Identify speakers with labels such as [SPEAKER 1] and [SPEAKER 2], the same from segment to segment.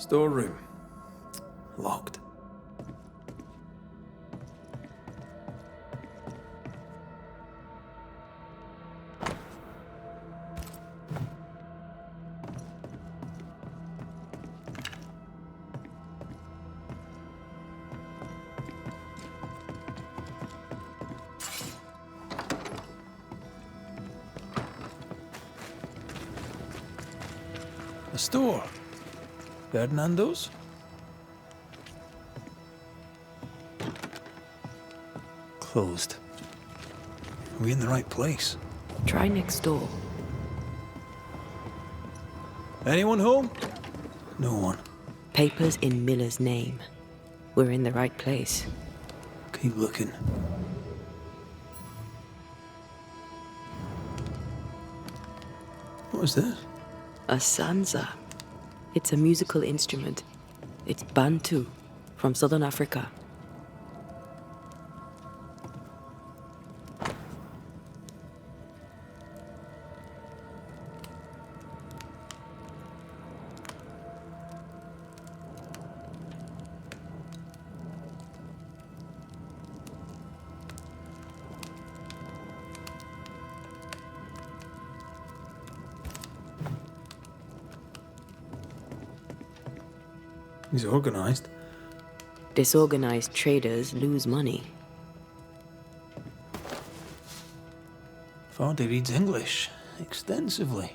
[SPEAKER 1] Storeroom. Locked. A store. Ferdinando's? Closed. Are we in the right place?
[SPEAKER 2] Try next door.
[SPEAKER 1] Anyone home? No one.
[SPEAKER 2] Papers in Miller's name. We're in the right place.
[SPEAKER 1] Keep looking. What is this?
[SPEAKER 2] A sanza. It's a musical instrument. It's Bantu, from southern Africa.
[SPEAKER 1] He's organized.
[SPEAKER 2] Disorganized traders lose money.
[SPEAKER 1] Vardy reads English extensively.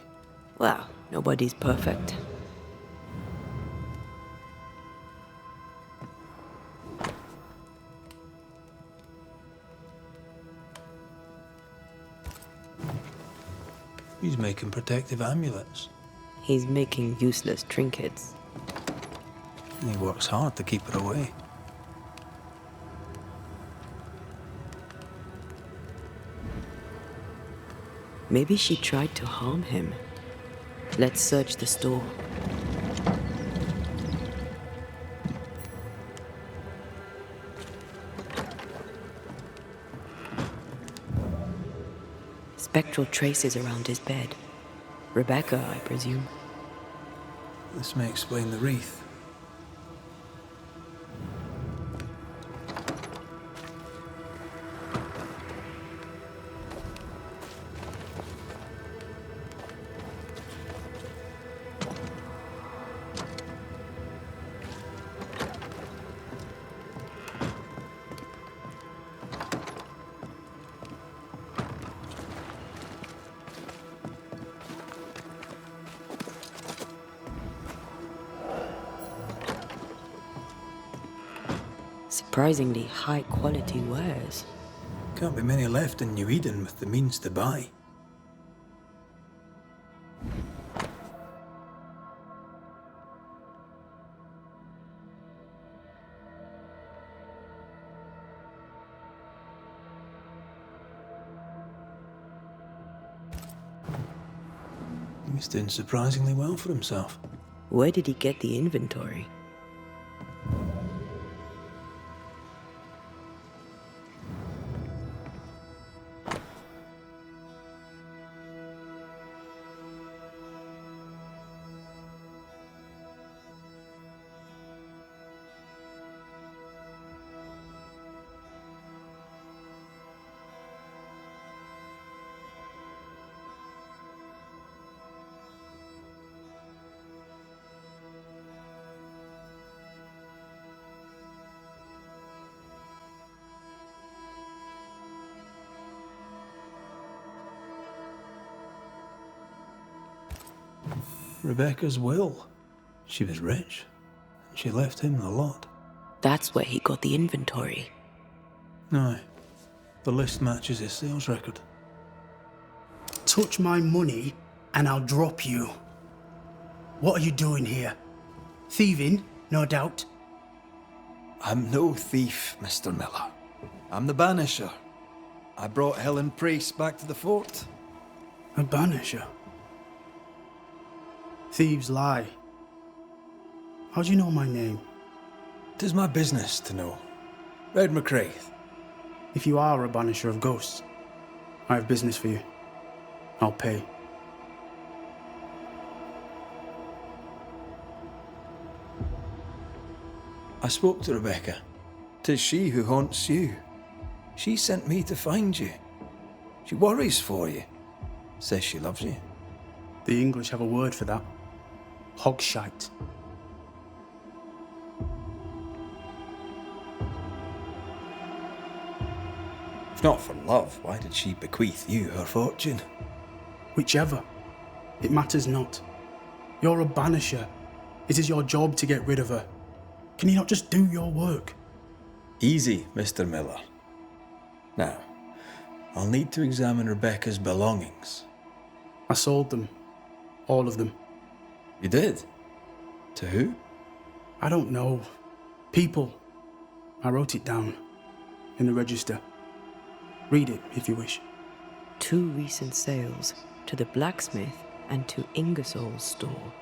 [SPEAKER 2] Well, nobody's perfect.
[SPEAKER 1] He's making protective amulets.
[SPEAKER 2] He's making useless trinkets.
[SPEAKER 1] And he works hard to keep her away.
[SPEAKER 2] Maybe she tried to harm him. Let's search the store. Spectral traces around his bed. Rebecca, I presume.
[SPEAKER 1] This may explain the wreath.
[SPEAKER 2] Surprisingly high-quality wares.
[SPEAKER 1] Can't be many left in New Eden with the means to buy. He's doing surprisingly well for himself.
[SPEAKER 2] Where did he get the inventory?
[SPEAKER 1] Rebecca's will. She was rich. And she left him the lot.
[SPEAKER 2] That's where he got the inventory.
[SPEAKER 1] Aye. The list matches his sales record.
[SPEAKER 3] Touch my money and I'll drop you. What are you doing here? Thieving, no doubt.
[SPEAKER 4] I'm no thief, Mr. Miller. I'm the Banisher. I brought Helen Priest back to the fort.
[SPEAKER 3] A banisher? Thieves lie. How do you know my name?
[SPEAKER 1] 'Tis my business to know. Red McCraith.
[SPEAKER 3] If you are a banisher of ghosts, I have business for you. I'll pay.
[SPEAKER 4] I spoke to Rebecca. 'Tis she who haunts you. She sent me to find you. She worries for you. Says she loves you.
[SPEAKER 3] The English have a word for that. Hogshite.
[SPEAKER 4] If not for love, why did she bequeath you her fortune?
[SPEAKER 3] Whichever. It matters not. You're a banisher. It is your job to get rid of her. Can you not just do your work?
[SPEAKER 4] Easy, Mr. Miller. Now, I'll need to examine Rebecca's belongings.
[SPEAKER 3] I sold them. All of them.
[SPEAKER 4] You did? To who?
[SPEAKER 3] I don't know. People. I wrote it down. In the register. Read it if you wish.
[SPEAKER 2] 2 recent sales to the blacksmith and to Ingersoll's store.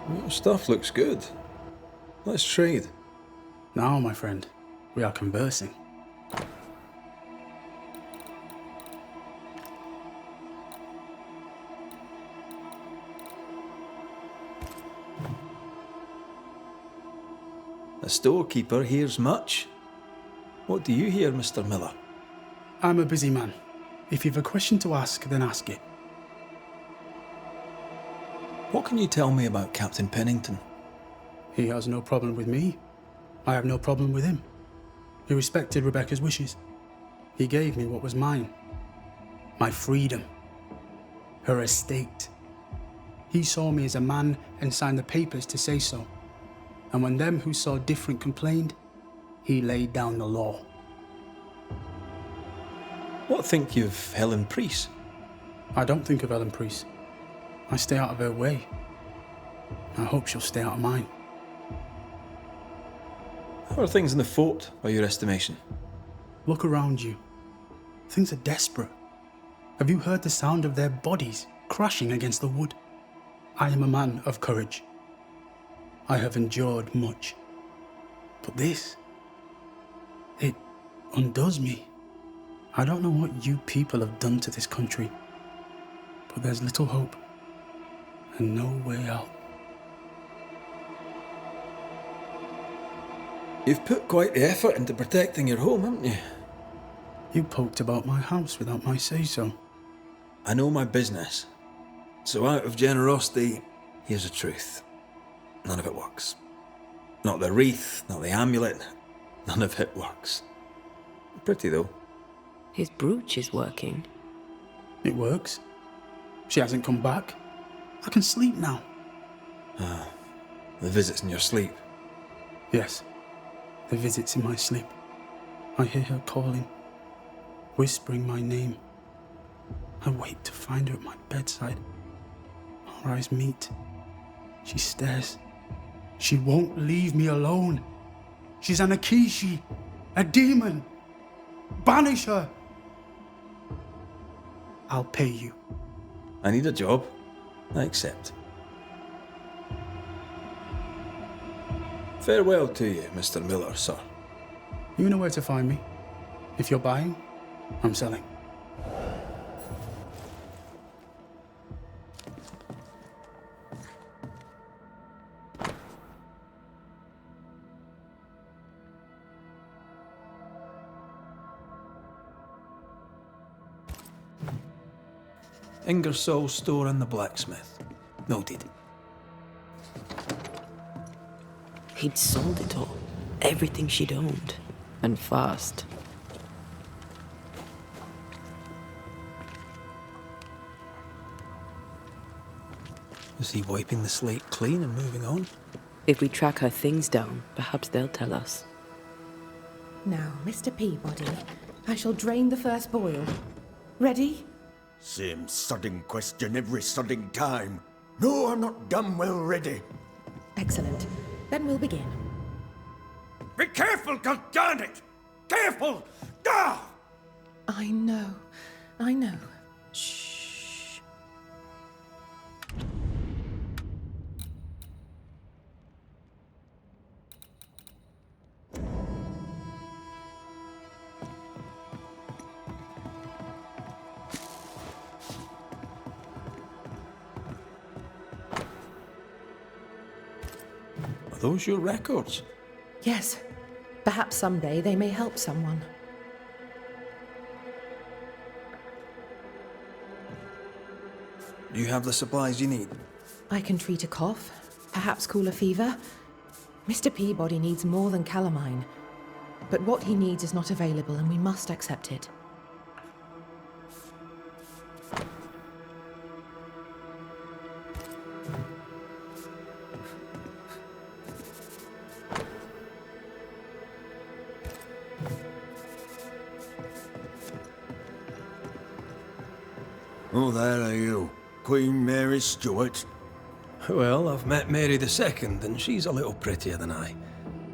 [SPEAKER 4] Well, stuff looks good. Let's trade.
[SPEAKER 3] Now, my friend, we are conversing.
[SPEAKER 4] The storekeeper hears much. What do you hear, Mr. Miller?
[SPEAKER 3] I'm a busy man. If you've a question to ask, then ask it.
[SPEAKER 4] What can you tell me about Captain Pennington?
[SPEAKER 3] He has no problem with me. I have no problem with him. He respected Rebecca's wishes. He gave me what was mine. My freedom. Her estate. He saw me as a man and signed the papers to say so. And when them who saw different complained, he laid down the law.
[SPEAKER 4] What think you of Helen Priest?
[SPEAKER 3] I don't think of Ellen Priest. I stay out of her way. I hope she'll stay out of mine.
[SPEAKER 4] How are things in the fort, by your estimation?
[SPEAKER 3] Look around you. Things are desperate. Have you heard the sound of their bodies crashing against the wood? I am a man of courage. I have endured much. But this, it undoes me. I don't know what you people have done to this country, but there's little hope and no way out.
[SPEAKER 4] You've put quite the effort into protecting your home, haven't you?
[SPEAKER 3] You poked about my house without my say-so.
[SPEAKER 4] I know my business. So out of generosity, here's the truth. None of it works. Not the wreath, not the amulet, none of it works. Pretty though.
[SPEAKER 2] His brooch is working.
[SPEAKER 3] It works. She hasn't come back. I can sleep now.
[SPEAKER 4] The visits in your sleep.
[SPEAKER 3] Yes, the visits in my sleep. I hear her calling, whispering my name. I wait to find her at my bedside. Our eyes meet. She stares. She won't leave me alone. She's an Akishi, a demon. Banish her. I'll pay you.
[SPEAKER 4] I need a job. I accept. Farewell to you, Mr. Miller, sir.
[SPEAKER 3] You know where to find me. If you're buying, I'm selling.
[SPEAKER 1] Ingersoll's store and the blacksmith. Noted.
[SPEAKER 2] He'd sold it all. Everything she'd owned. And fast.
[SPEAKER 1] Is he wiping the slate clean and moving on?
[SPEAKER 2] If we track her things down, perhaps they'll tell us.
[SPEAKER 5] Now, Mr. Peabody, I shall drain the first boil. Ready?
[SPEAKER 6] Same sodding question every sodding time. No, I'm not damn well ready.
[SPEAKER 5] Excellent. Then we'll begin.
[SPEAKER 6] Be careful, goddarn-it! Careful! Ah!
[SPEAKER 5] I know. Shh.
[SPEAKER 1] those your records?
[SPEAKER 5] Yes. Perhaps someday they may help someone.
[SPEAKER 4] Do you have the supplies you need?
[SPEAKER 5] I can treat a cough, perhaps cool a fever. Mr. Peabody needs more than calamine. But what he needs is not available, and we must accept it.
[SPEAKER 6] Who the hell are you? Queen Mary Stuart?
[SPEAKER 1] Well, I've met Mary II, and she's a little prettier than I.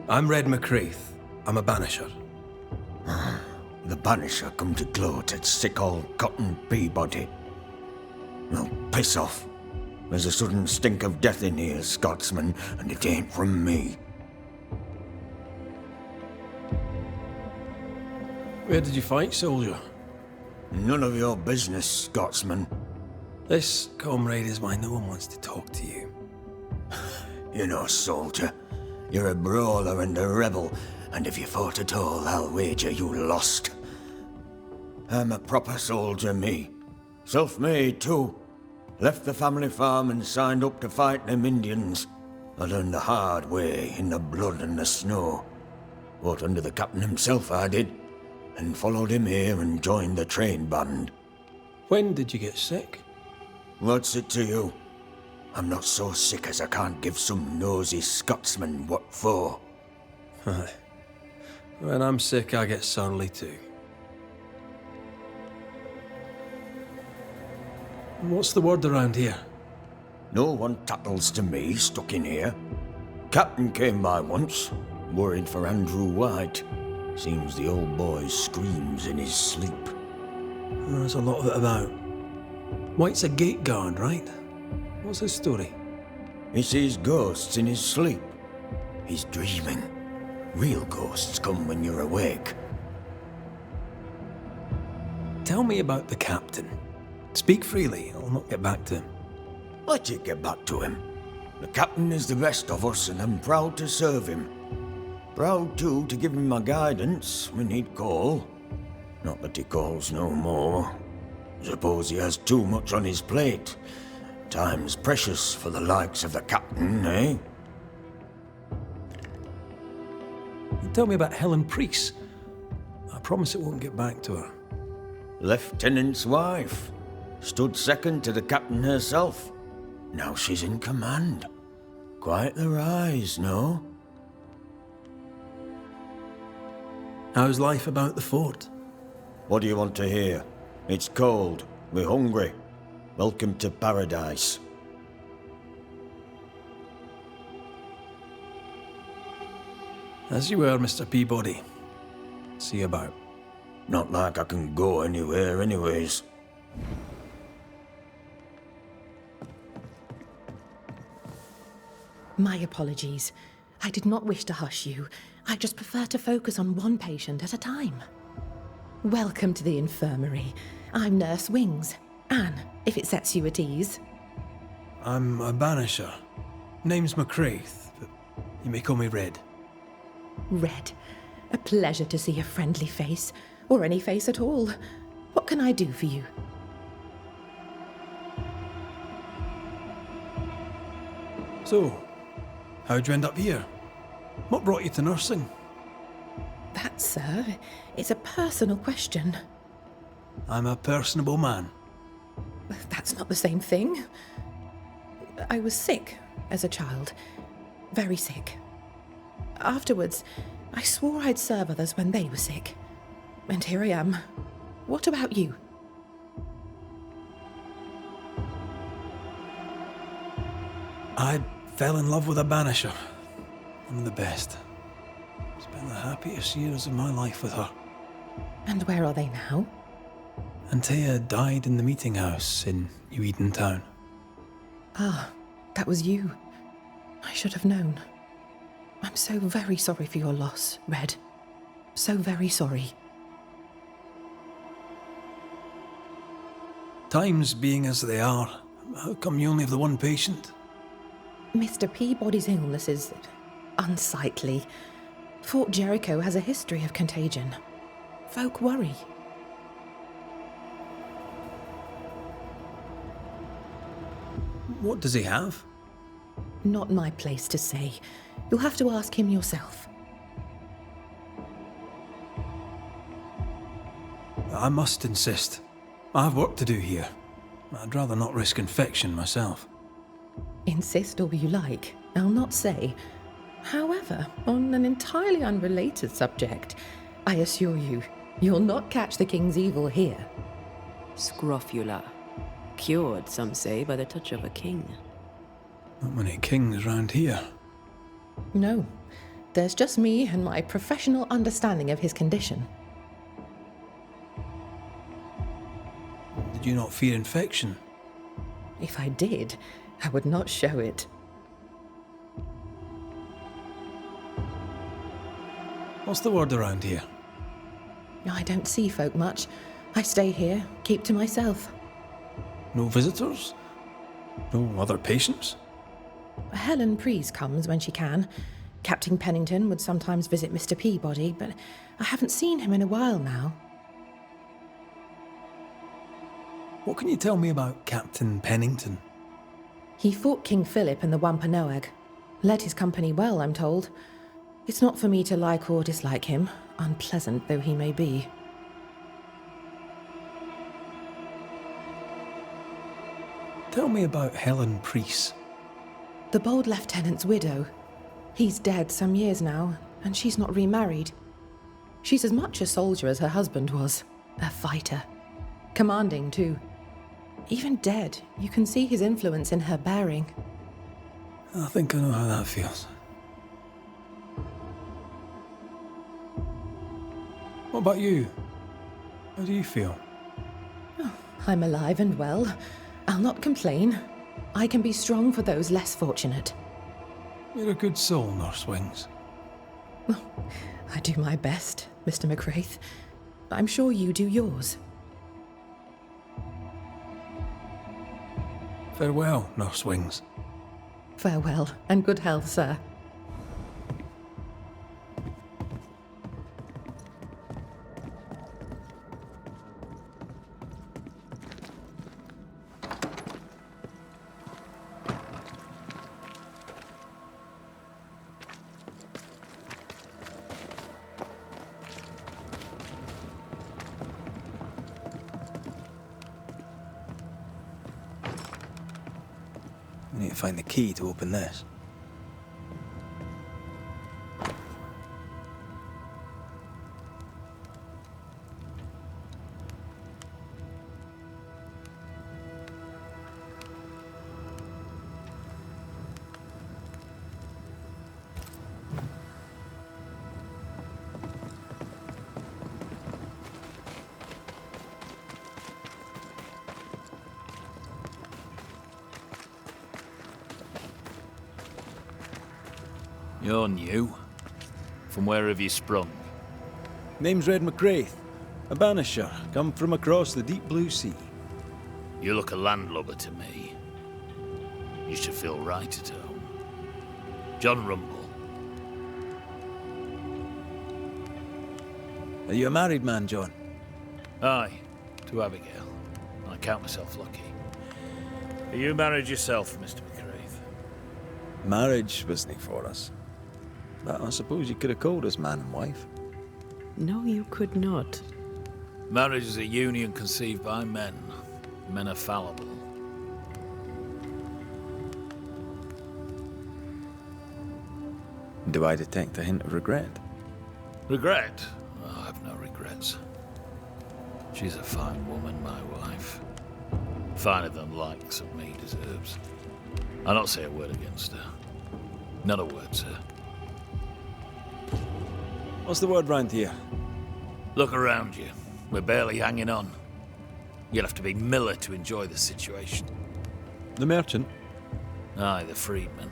[SPEAKER 1] I'm Red McCreath. I'm a banisher.
[SPEAKER 6] The Banisher come to gloat at sick old Cotton Peabody. Well, piss off. There's a sudden stink of death in here, Scotsman, and it ain't from me.
[SPEAKER 1] Where did you fight, soldier?
[SPEAKER 6] None of your business, Scotsman.
[SPEAKER 1] This, comrade, is why no one wants to talk to you.
[SPEAKER 6] You know, soldier, you're a brawler and a rebel, and if you fought at all, I'll wager you lost. I'm a proper soldier, me. Self-made, too. Left the family farm and signed up to fight them Indians. I learned the hard way, in the blood and the snow. Fought under the captain himself, I did, and followed him here and joined the train band.
[SPEAKER 1] When did you get sick?
[SPEAKER 6] What's it to you? I'm not so sick as I can't give some nosy Scotsman what for.
[SPEAKER 1] Aye. When I'm sick, I get surly too. What's the word around here?
[SPEAKER 6] No one tattles to me stuck in here. Captain came by once, worried for Andrew White. Seems the old boy screams in his sleep.
[SPEAKER 1] There's a lot of it about. White's a gate guard, right? What's his story?
[SPEAKER 6] He sees ghosts in his sleep. He's dreaming. Real ghosts come when you're awake.
[SPEAKER 1] Tell me about the captain. Speak freely, I'll not get back to him.
[SPEAKER 6] Let you get back to him. The captain is the best of us, and I'm proud to serve him. Proud, too, to give him my guidance when he'd call. Not that he calls no more. Suppose he has too much on his plate. Time's precious for the likes of the captain, eh?
[SPEAKER 1] Tell me about Helen Priest. I promise it won't get back to her.
[SPEAKER 6] Lieutenant's wife. Stood second to the captain herself. Now she's in command. Quite the rise, no?
[SPEAKER 1] How's life about the fort?
[SPEAKER 6] What do you want to hear? It's cold. We're hungry. Welcome to paradise.
[SPEAKER 1] As you were, Mr. Peabody. See you about.
[SPEAKER 6] Not like I can go anywhere anyways.
[SPEAKER 5] My apologies. I did not wish to hush you. I just prefer to focus on one patient at a time. Welcome to the infirmary. I'm Nurse Wings. Anne, if it sets you at ease.
[SPEAKER 1] I'm a banisher. Name's McCreath, but you may call me Red.
[SPEAKER 5] Red. A pleasure to see a friendly face, or any face at all. What can I do for you?
[SPEAKER 1] So, how'd you end up here? What brought you to nursing?
[SPEAKER 5] That, sir, is a personal question.
[SPEAKER 1] I'm a personable man.
[SPEAKER 5] That's not the same thing. I was sick as a child. Very sick. Afterwards, I swore I'd serve others when they were sick. And here I am. What about you?
[SPEAKER 1] I fell in love with a banisher. One of the best. Spent the happiest years of my life with her.
[SPEAKER 5] And where are they now?
[SPEAKER 1] Antea died in the meeting house in New Eden Town.
[SPEAKER 5] Ah, that was you. I should have known. I'm so very sorry for your loss, Red. So very sorry.
[SPEAKER 1] Times being as they are, how come you only have the one patient?
[SPEAKER 5] Mr. Peabody's illness is unsightly. Fort Jericho has a history of contagion. Folk worry.
[SPEAKER 1] What does he have?
[SPEAKER 5] Not my place to say. You'll have to ask him yourself.
[SPEAKER 1] I must insist. I have work to do here. I'd rather not risk infection myself.
[SPEAKER 5] Insist all you like, I'll not say. However, on an entirely unrelated subject, I assure you, you'll not catch the king's evil here.
[SPEAKER 2] Scrofula. Cured, some say, by the touch of a king.
[SPEAKER 1] Not many kings round here.
[SPEAKER 5] No, there's just me and my professional understanding of his condition.
[SPEAKER 1] Did you not fear infection?
[SPEAKER 5] If I did, I would not show it.
[SPEAKER 1] What's the word around here?
[SPEAKER 5] I don't see folk much. I stay here, keep to myself.
[SPEAKER 1] No visitors? No other patients?
[SPEAKER 5] Helen Preece comes when she can. Captain Pennington would sometimes visit Mr. Peabody, but I haven't seen him in a while now.
[SPEAKER 1] What can you tell me about Captain Pennington?
[SPEAKER 5] He fought King Philip in the Wampanoag. Led his company well, I'm told. It's not for me to like or dislike him, unpleasant though he may be.
[SPEAKER 1] Tell me about Helen Preece.
[SPEAKER 5] The bold lieutenant's widow. He's dead some years now, and she's not remarried. She's as much a soldier as her husband was, a fighter. Commanding, too. Even dead, you can see his influence in her bearing.
[SPEAKER 1] I think I know how that feels. What about you? How do you feel?
[SPEAKER 5] I'm alive and well. I'll not complain. I can be strong for those less fortunate.
[SPEAKER 1] You're a good soul, Nurse Wings.
[SPEAKER 5] I do my best, Mr. McCraith. I'm sure you do yours.
[SPEAKER 1] Farewell, Nurse Wings.
[SPEAKER 5] Farewell, and good health, sir.
[SPEAKER 1] I need to find the key to open this.
[SPEAKER 7] You're new. From where have you sprung?
[SPEAKER 4] Name's Red McCraith, a Banisher, come from across the deep blue sea.
[SPEAKER 7] You look a landlubber to me. You should feel right at home. John Rumble.
[SPEAKER 4] Are you a married man, John?
[SPEAKER 7] Aye, to Abigail. I count myself lucky. Are you married yourself, Mr. McCraith?
[SPEAKER 4] Marriage wasn't for us. But I suppose you could have called us man and wife.
[SPEAKER 2] No, you could not.
[SPEAKER 7] Marriage is a union conceived by men. Men are fallible.
[SPEAKER 4] Do I detect a hint of regret?
[SPEAKER 7] Regret? Oh, I have no regrets. She's a fine woman, my wife. Finer than likes of me deserves. I'll not say a word against her. Not a word, sir.
[SPEAKER 4] What's the word round here?
[SPEAKER 7] Look around you. We're barely hanging on. You'll have to be Miller to enjoy the situation.
[SPEAKER 4] The merchant?
[SPEAKER 7] Aye, the freedman.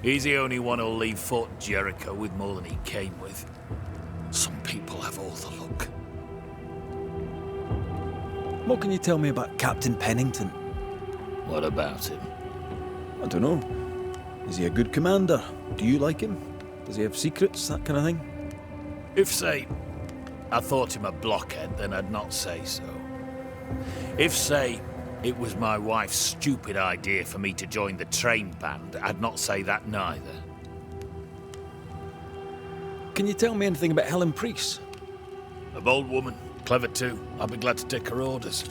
[SPEAKER 7] He's the only one who'll leave Fort Jericho with more than he came with. Some people have all the luck.
[SPEAKER 1] What can you tell me about Captain Pennington?
[SPEAKER 7] What about him?
[SPEAKER 4] I don't know. Is he a good commander? Do you like him? Does he have secrets, that kind of thing?
[SPEAKER 7] If, say, I thought him a blockhead, then I'd not say so. If, say, it was my wife's stupid idea for me to join the train band, I'd not say that neither.
[SPEAKER 4] Can you tell me anything about Helen Priest?
[SPEAKER 7] A bold woman, clever too. I'll be glad to take her orders.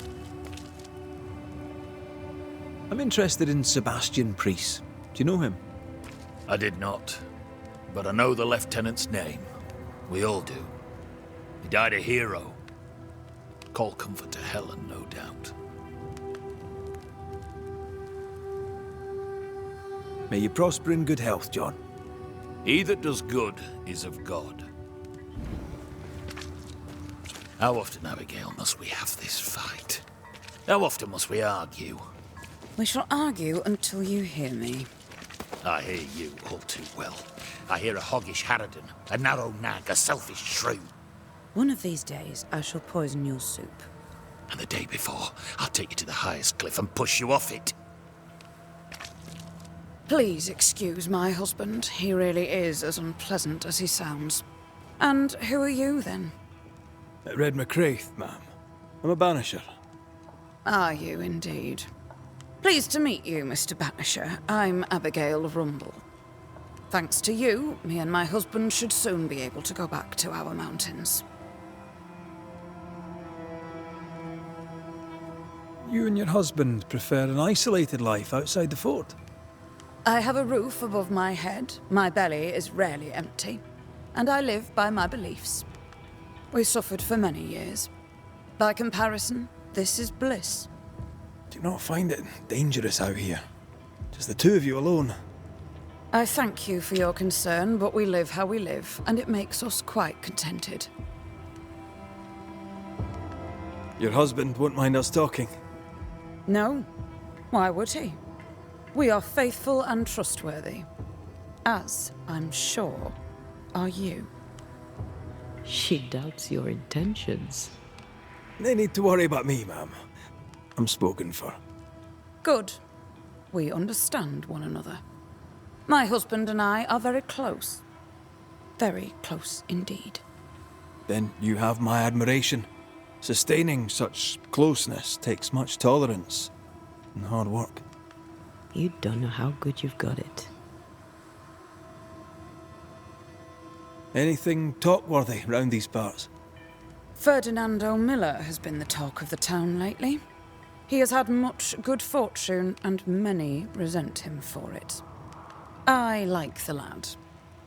[SPEAKER 4] I'm interested in Sebastian Priest. Do you know him?
[SPEAKER 7] I did not, but I know the lieutenant's name. We all do. He died a hero. Call comfort to Helen, no doubt.
[SPEAKER 4] May you prosper in good health, John.
[SPEAKER 7] He that does good is of God. How often, Abigail, must we have this fight? How often must we argue?
[SPEAKER 8] We shall argue until you hear me.
[SPEAKER 7] I hear you all too well. I hear a hoggish harridan, a narrow nag, a selfish shrew.
[SPEAKER 8] One of these days, I shall poison your soup.
[SPEAKER 7] And the day before, I'll take you to the highest cliff and push you off it.
[SPEAKER 8] Please excuse my husband. He really is as unpleasant as he sounds. And who are you, then?
[SPEAKER 1] Red McCraith, ma'am. I'm a banisher.
[SPEAKER 8] Are you, indeed? Pleased to meet you, Mr. Banisher. I'm Abigail Rumble. Thanks to you, me and my husband should soon be able to go back to our mountains.
[SPEAKER 1] You and your husband prefer an isolated life outside the fort?
[SPEAKER 8] I have a roof above my head, my belly is rarely empty, and I live by my beliefs. We suffered for many years. By comparison, this is bliss.
[SPEAKER 1] Do you not find it dangerous out here? Just the two of you alone?
[SPEAKER 8] I thank you for your concern, but we live how we live, and it makes us quite contented.
[SPEAKER 1] Your husband won't mind us talking.
[SPEAKER 8] No, why would he? We are faithful and trustworthy, as I'm sure are you.
[SPEAKER 2] She doubts your intentions.
[SPEAKER 1] No need to worry about me, ma'am. I'm spoken for.
[SPEAKER 8] Good. We understand one another. My husband and I are very close. Very close indeed.
[SPEAKER 1] Then you have my admiration. Sustaining such closeness takes much tolerance and hard work.
[SPEAKER 2] You don't know how good you've got it.
[SPEAKER 1] Anything talk-worthy round these parts?
[SPEAKER 8] Ferdinando Miller has been the talk of the town lately. He has had much good fortune, and many resent him for it. I like the lad.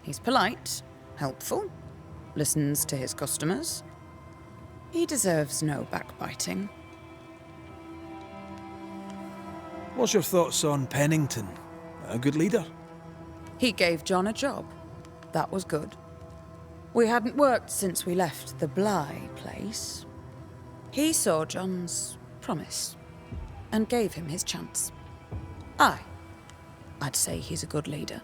[SPEAKER 8] He's polite, helpful, listens to his customers. He deserves no backbiting.
[SPEAKER 1] What's your thoughts on Pennington? A good leader?
[SPEAKER 8] He gave John a job. That was good. We hadn't worked since we left the Bly place. He saw John's promise and gave him his chance. I'd say he's a good leader.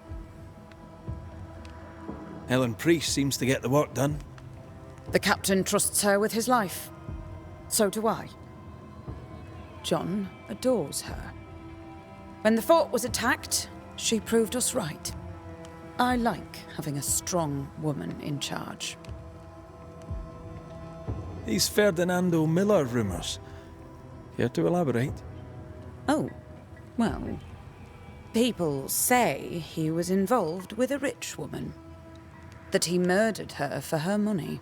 [SPEAKER 1] Helen Priest seems to get the work done.
[SPEAKER 8] The captain trusts her with his life. So do I. John adores her. When the fort was attacked, she proved us right. I like having a strong woman in charge.
[SPEAKER 1] These Ferdinando Miller rumours. Care to elaborate?
[SPEAKER 8] Oh, well, people say he was involved with a rich woman. That he murdered her for her money.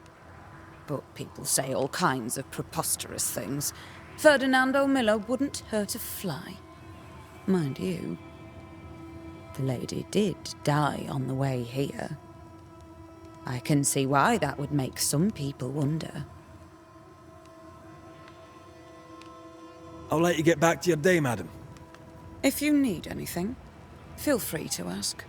[SPEAKER 8] But people say all kinds of preposterous things. Ferdinando Miller wouldn't hurt a fly. Mind you, the lady did die on the way here. I can see why that would make some people wonder.
[SPEAKER 1] I'll let you get back to your day, madam.
[SPEAKER 8] If you need anything, feel free to ask.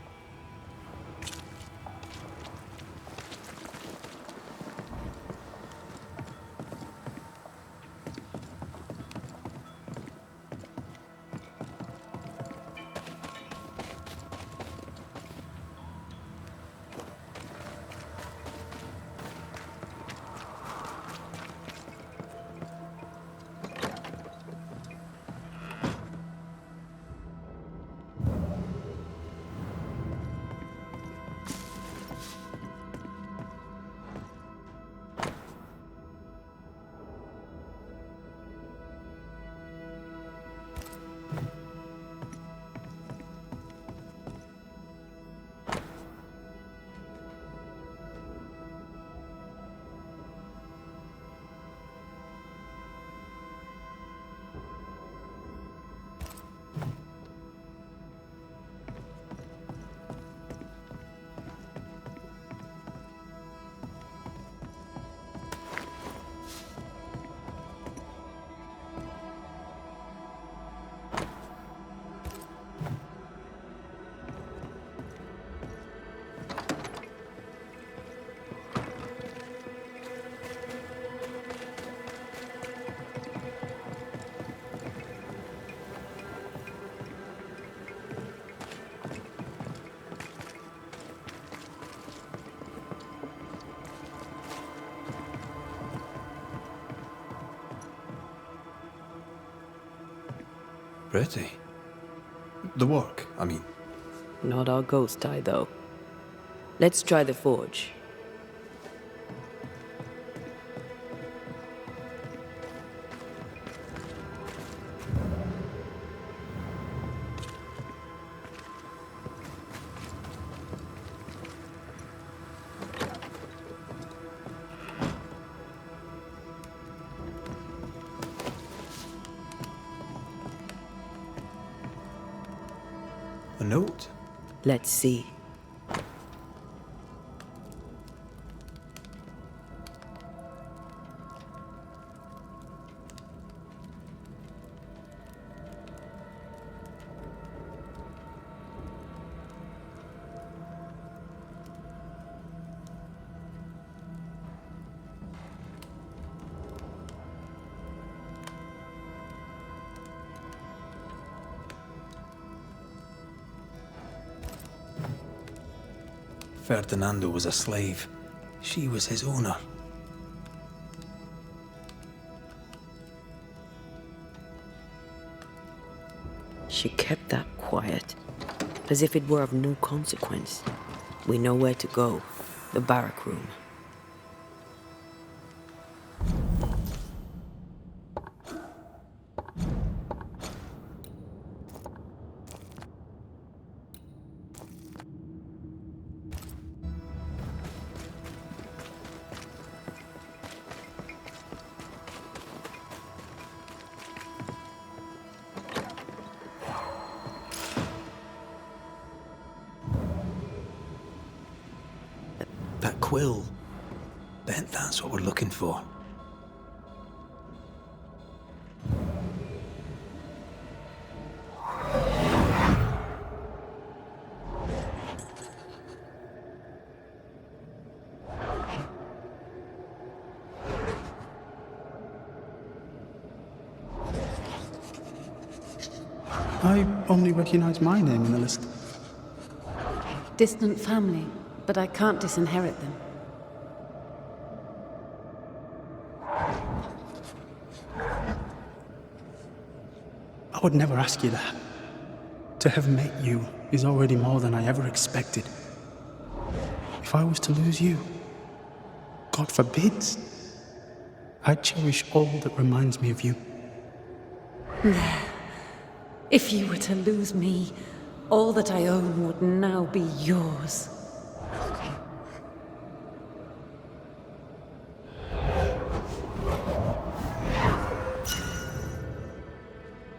[SPEAKER 1] pretty. The work, I mean.
[SPEAKER 2] Not our ghost eye, though. Let's try the forge.
[SPEAKER 1] A note?
[SPEAKER 2] Let's see.
[SPEAKER 1] Ferdinando was a slave. She was his owner.
[SPEAKER 2] She kept that quiet, as if it were of no consequence. We know where to go. The barrack room.
[SPEAKER 1] That quill. Bet that's what we're looking for.
[SPEAKER 3] I only recognize my name in the list.
[SPEAKER 9] Distant family, but I can't disinherit them.
[SPEAKER 3] I would never ask you that. To have met you is already more than I ever expected. If I was to lose you, God forbids, I'd cherish all that reminds me of you.
[SPEAKER 9] If you were to lose me, all that I own would now be yours.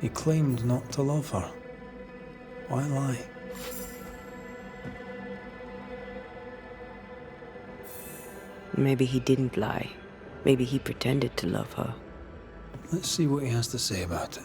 [SPEAKER 1] He claimed not to love her. Why lie?
[SPEAKER 2] Maybe he didn't lie. Maybe he pretended to love her.
[SPEAKER 1] Let's see what he has to say about it.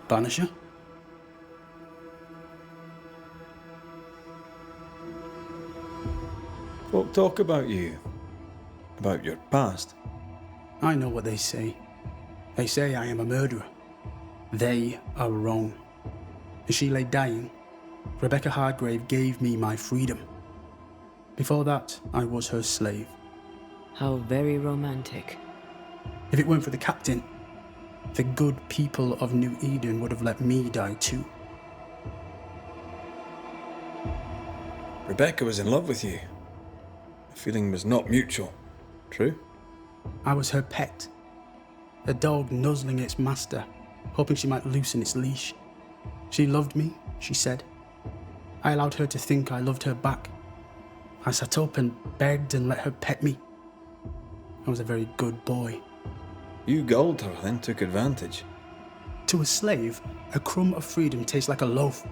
[SPEAKER 3] Banisher?
[SPEAKER 4] Folk talk about you. About your past.
[SPEAKER 3] I know what they say. They say I am a murderer. They are wrong. As she lay dying, Rebecca Hardgrave gave me my freedom. Before that, I was her slave.
[SPEAKER 2] How very romantic.
[SPEAKER 3] If it weren't for the captain, the good people of New Eden would have let me die too.
[SPEAKER 4] Rebecca was in love with you. The feeling was not mutual. True?
[SPEAKER 3] I was her pet. A dog nuzzling its master, hoping she might loosen its leash. She loved me, she said. I allowed her to think I loved her back. I sat up and begged and let her pet me. I was a very good boy.
[SPEAKER 4] You gulled her, then took advantage.
[SPEAKER 3] To a slave, a crumb of freedom tastes like a loaf.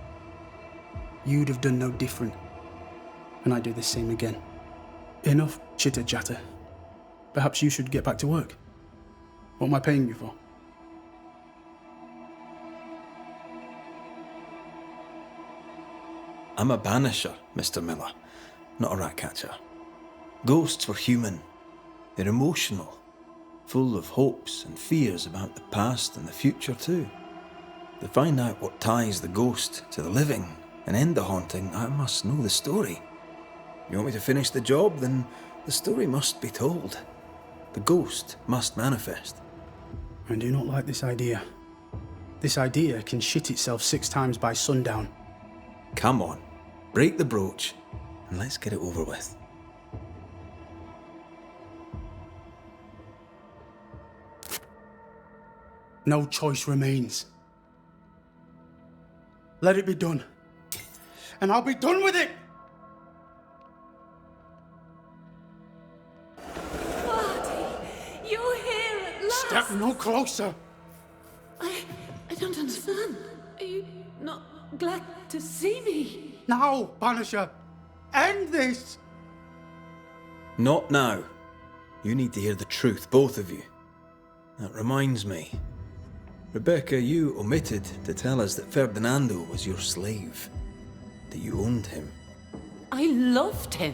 [SPEAKER 3] You'd have done no different, and I'd do the same again. Enough chitter-chatter. Perhaps you should get back to work. What am I paying you for?
[SPEAKER 4] I'm a banisher, Mr. Miller, not a rat catcher. Ghosts were human. They're emotional, full of hopes and fears about the past and the future too. To find out what ties the ghost to the living and end the haunting, I must know the story. You want me to finish the job? Then the story must be told. The ghost must manifest.
[SPEAKER 3] I do not like this idea. This idea can shit itself 6 times by sundown.
[SPEAKER 4] Come on, break the brooch and let's get it over with.
[SPEAKER 3] No choice remains. Let it be done. And I'll be done with it!
[SPEAKER 9] You're here at last!
[SPEAKER 3] Step no closer!
[SPEAKER 9] I don't understand. Are you not glad to see me?
[SPEAKER 3] Now, Banisher! End this!
[SPEAKER 4] Not now. You need to hear the truth, both of you. That reminds me. Rebecca, you omitted to tell us that Ferdinando was your slave. That you owned him.
[SPEAKER 9] I loved him.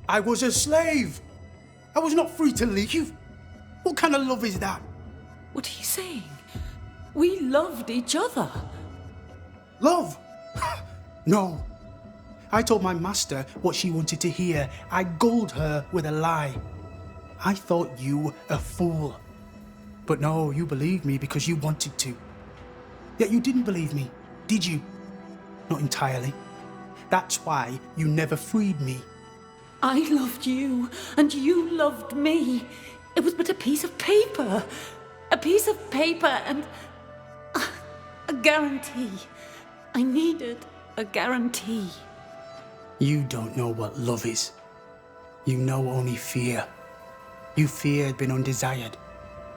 [SPEAKER 3] I was a slave! I was not free to leave! What kind of love is that?
[SPEAKER 9] What are you saying? We loved each other.
[SPEAKER 3] Love? No. I told my master what she wanted to hear. I gulled her with a lie. I thought you a fool. But no, you believed me because you wanted to. Yet you didn't believe me, did you? Not entirely. That's why you never freed me.
[SPEAKER 9] I loved you, and you loved me. It was but a piece of paper. A piece of paper and a guarantee. I needed a guarantee.
[SPEAKER 3] You don't know what love is. You know only fear. You feared being undesired,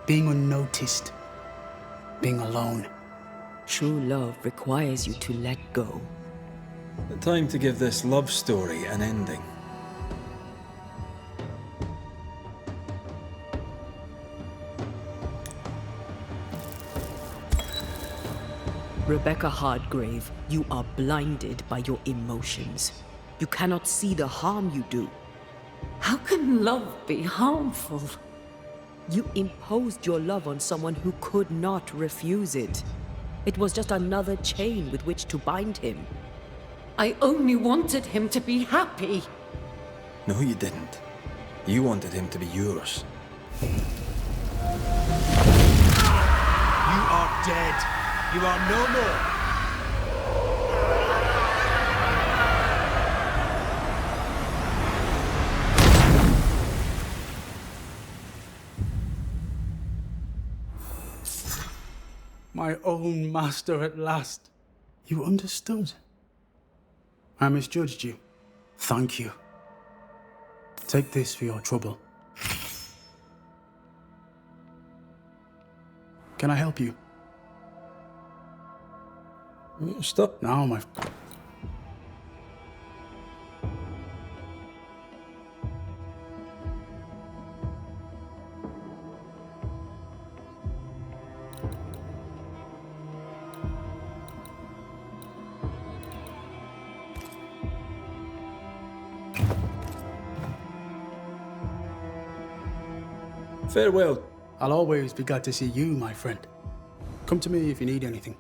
[SPEAKER 3] being unnoticed, being alone.
[SPEAKER 2] True love requires you to let go.
[SPEAKER 4] The time to give this love story an ending.
[SPEAKER 2] Rebecca Hardgrave, you are blinded by your emotions. You cannot see the harm you do.
[SPEAKER 9] How can love be harmful?
[SPEAKER 2] You imposed your love on someone who could not refuse it. It was just another chain with which to bind him.
[SPEAKER 9] I only wanted him to be happy.
[SPEAKER 4] No, you didn't. You wanted him to be yours.
[SPEAKER 10] You are dead. You are no more.
[SPEAKER 3] My own master at last. You understood. I misjudged you. Thank you. Take this for your trouble. Can I help you?
[SPEAKER 4] Stop.
[SPEAKER 3] Now, my...
[SPEAKER 4] Farewell.
[SPEAKER 3] I'll always be glad to see you, my friend. Come to me if you need anything.